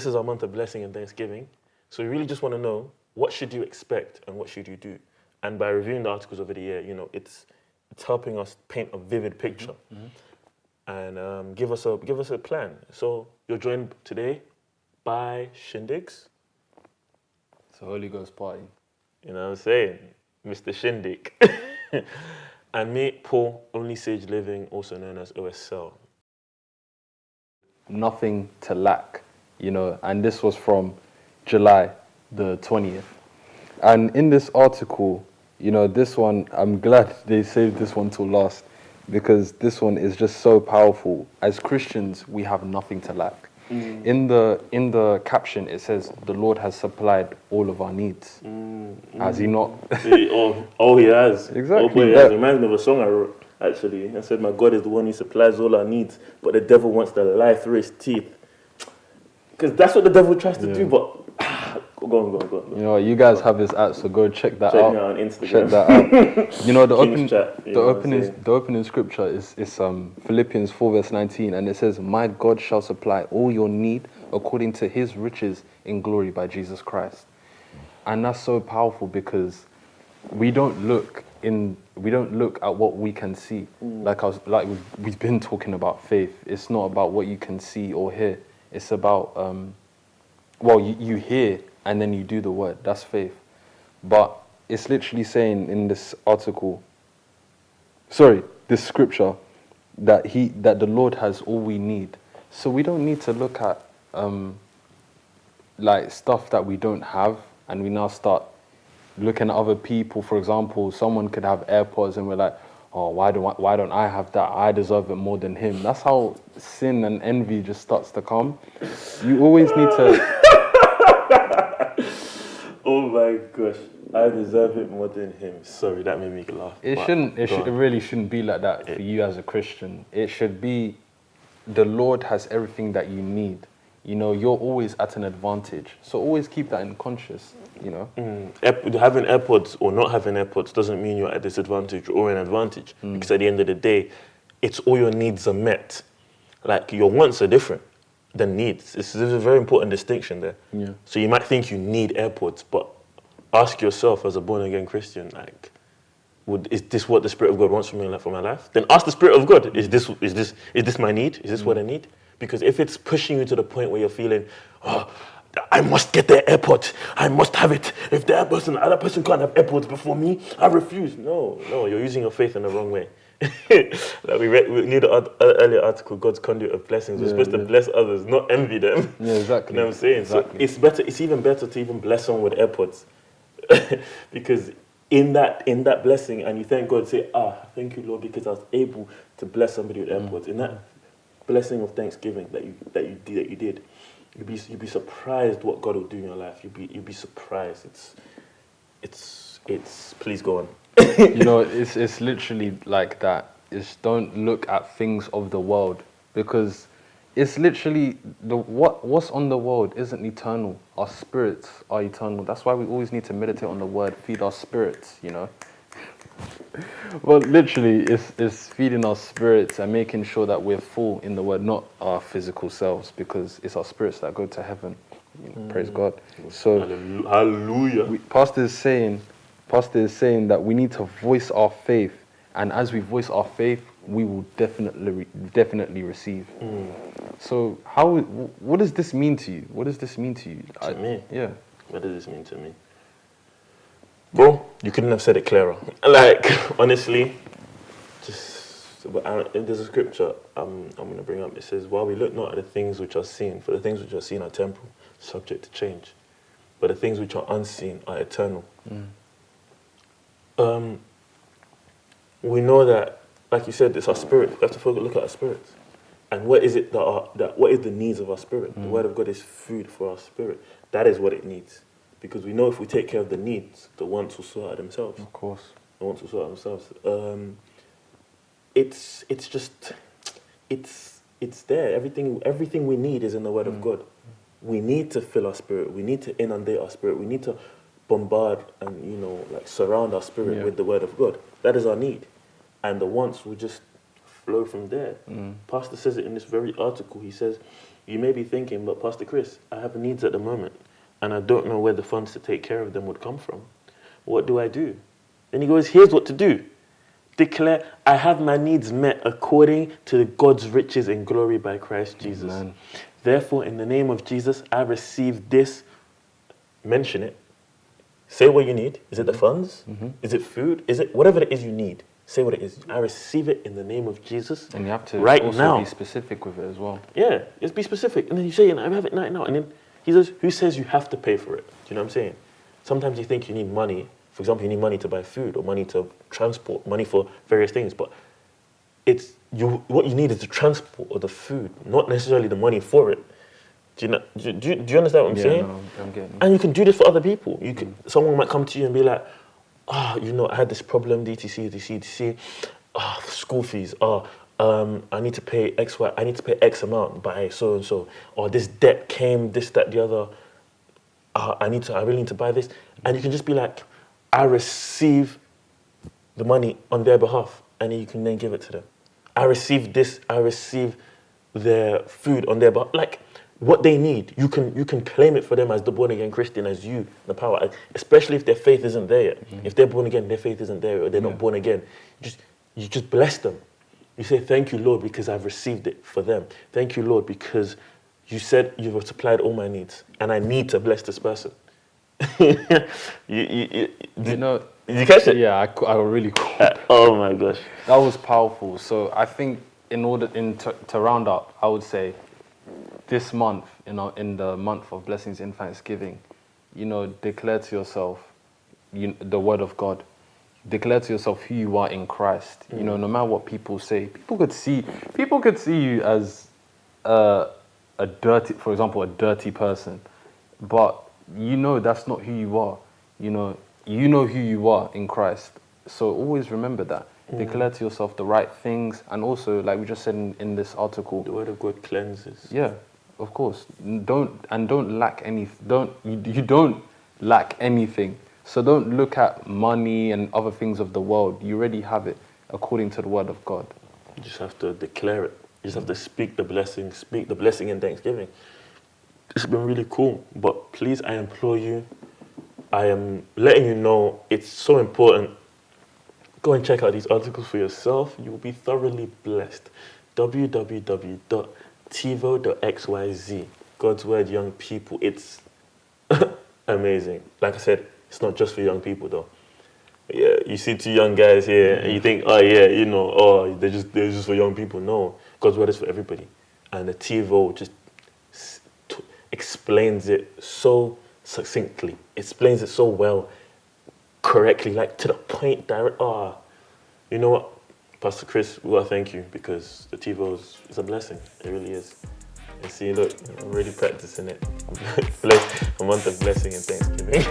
this is our month of blessing and Thanksgiving. So we really just want to know, what should you expect and what should you do? And by reviewing the articles over the year, you know, it's helping us paint a vivid picture and give us a plan. So you're joined today by Shindigs. It's a Holy Ghost party. You know what I'm saying? Mr. Shindig. And me, Paul, Only Sage Living, also known as O.S.L. Nothing to lack, you know, and this was from July the 20th. And in this article, you know, this one, I'm glad they saved this one till last, because this one is just so powerful. As Christians, we have nothing to lack. In the caption, it says, "The Lord has supplied all of our needs." Has he not? He has. Exactly. Oh, boy, he has. It reminds me of a song I wrote, actually. I said, "My God is the one who supplies all our needs, but the devil wants to lie through his teeth." Because that's what the devil tries to do, but... Go on. You know, you guys have his app, so go check that out. Check me out on Instagram. Check that out. You know, the the opening scripture is Philippians 4 verse 19, and it says, "My God shall supply all your need according to his riches in glory by Jesus Christ." And that's so powerful, because we don't look at what we can see. Like we've been talking about faith. It's not about what you can see or hear. It's about you hear and then you do the word. That's faith. But it's literally saying in this this scripture, that the Lord has all we need. So we don't need to look at like stuff that we don't have, and we now start looking at other people. For example, someone could have AirPods and we're like, "Oh, why don't I have that? I deserve it more than him." That's how sin and envy just starts to come. You always need to... Oh my gosh, I deserve it more than him. Sorry, that made me laugh. It really shouldn't be like that for you as a Christian. It should be, the Lord has everything that you need. You know, you're always at an advantage. So always keep that in conscious, you know. Having AirPods or not having AirPods doesn't mean you're at a disadvantage or an advantage. Because at the end of the day, it's all your needs are met. Like, your wants are different than needs. There's a very important distinction there. Yeah. So you might think you need AirPods, but ask yourself as a born-again Christian, like, is this what the Spirit of God wants for my life? Then ask the Spirit of God, is this my need? Is this what I need? Because if it's pushing you to the point where you're feeling, "Oh, I must get the AirPods, I must have it. If the other person can't have AirPods before me, I refuse." No, you're using your faith in the wrong way. Like we read an earlier article, God's conduit of blessings. We're supposed to bless others, not envy them. Yeah, exactly. You know what I'm saying? Exactly. So it's even better to even bless someone with AirPods. Because in that blessing, and you thank God, say, "Thank you, Lord, because I was able to bless somebody with AirPods." In that blessing of thanksgiving that you did, you'd be surprised what God will do in your life. You'd be surprised. It's please go on. You know, it's literally like that. It's don't look at things of the world, because it's literally what's on the world isn't eternal. Our spirits are eternal. That's why we always need to meditate on the word, feed our spirits, you know. Well, literally, it's feeding our spirits and making sure that we're full in the word, not our physical selves, because it's our spirits that go to heaven. You know, praise God. So, hallelujah. Pastor is saying that we need to voice our faith, and as we voice our faith, we will definitely receive. So, what does this mean to you? What does this mean to you? To me? Yeah. What does this mean to me? Bro, you couldn't have said it clearer. Like, honestly, there's a scripture I'm going to bring up. It says, "While we look not at the things which are seen, for the things which are seen are temporal, subject to change. But the things which are unseen are eternal." We know that, like you said, it's our spirit. We have to look at our spirits. And what is it what is the needs of our spirit? The word of God is food for our spirit. That is what it needs. Because we know if we take care of the needs, the wants will sort out themselves. Of course. The wants will sort out themselves. It's there. Everything we need is in the word of God. We need to fill our spirit. We need to inundate our spirit. We need to bombard and, surround our spirit with the word of God. That is our need. And the wants will just flow from there. Pastor says it in this very article. He says, you may be thinking, but Pastor Chris, I have needs at the moment, and I don't know where the funds to take care of them would come from. What do I do? Then he goes, here's what to do. Declare, I have my needs met according to God's riches in glory by Christ Jesus. Amen. Therefore, in the name of Jesus, I receive this. Mention it. Say what you need. Is it the funds? Is it food? Is it whatever it is you need? Say what it is. I receive it in the name of Jesus. And you have to right also now. be specific with it as well. Yeah, just be specific. And then you say, I have it right now. And then he says, who says you have to pay for it? Do you know what I'm saying? Sometimes you think you need money. For example, you need money to buy food or money to transport, money for various things. But it's you. What you need is the transport or the food, not necessarily the money for it. Do you know? Do you understand what I'm saying? No, I'm getting it. And you can do this for other people. You can. Someone might come to you and be like, I had this problem, DTC, school fees. I need to pay X, Y. I need to pay X amount by so and so. Or this debt came, this, that, the other. I really need to buy this. And you can just be like, I receive the money on their behalf, and you can then give it to them. I receive this. I receive their food on their behalf. Like what they need, you can claim it for them as the born again Christian, as you, the power. Especially if their faith isn't there yet. If they're born again, their faith isn't there, or they're not born again. You just bless them. You say, thank you, Lord, because I've received it for them. Thank you, Lord, because you said you've supplied all my needs, and I need to bless this person. Did you catch it? Yeah, I really caught. Oh my gosh, That was powerful. So I think to round up, I would say this month, in the month of blessings in Thanksgiving, declare to yourself the word of God. Declare to yourself who you are in Christ. No matter what people say, people could see you as a dirty person, but that's not who you are. You know who you are in Christ. So always remember that. Declare to yourself the right things, and also, like we just said in this article, the word of God cleanses. Yeah, of course. Don't lack any. You don't lack anything. So don't look at money and other things of the world. You already have it according to the word of God. You just have to declare it. You just have to speak the blessing in Thanksgiving. It's been really cool, but please, I implore you, I am letting you know it's so important. Go and check out these articles for yourself. You will be thoroughly blessed. www.teevo.xyz. God's Word, young people. It's amazing. Like I said, it's not just for young people though. Yeah, you see two young guys here and you think, they're just for young people. No, God's Word is for everybody. And the Teevo just explains it so succinctly, explains it so well, correctly, like to the point, direct. You know what, Pastor Chris, we want to thank you, because the Teevo is a blessing. It really is. And see, look, I'm already practicing it. A month of blessing and Thanksgiving.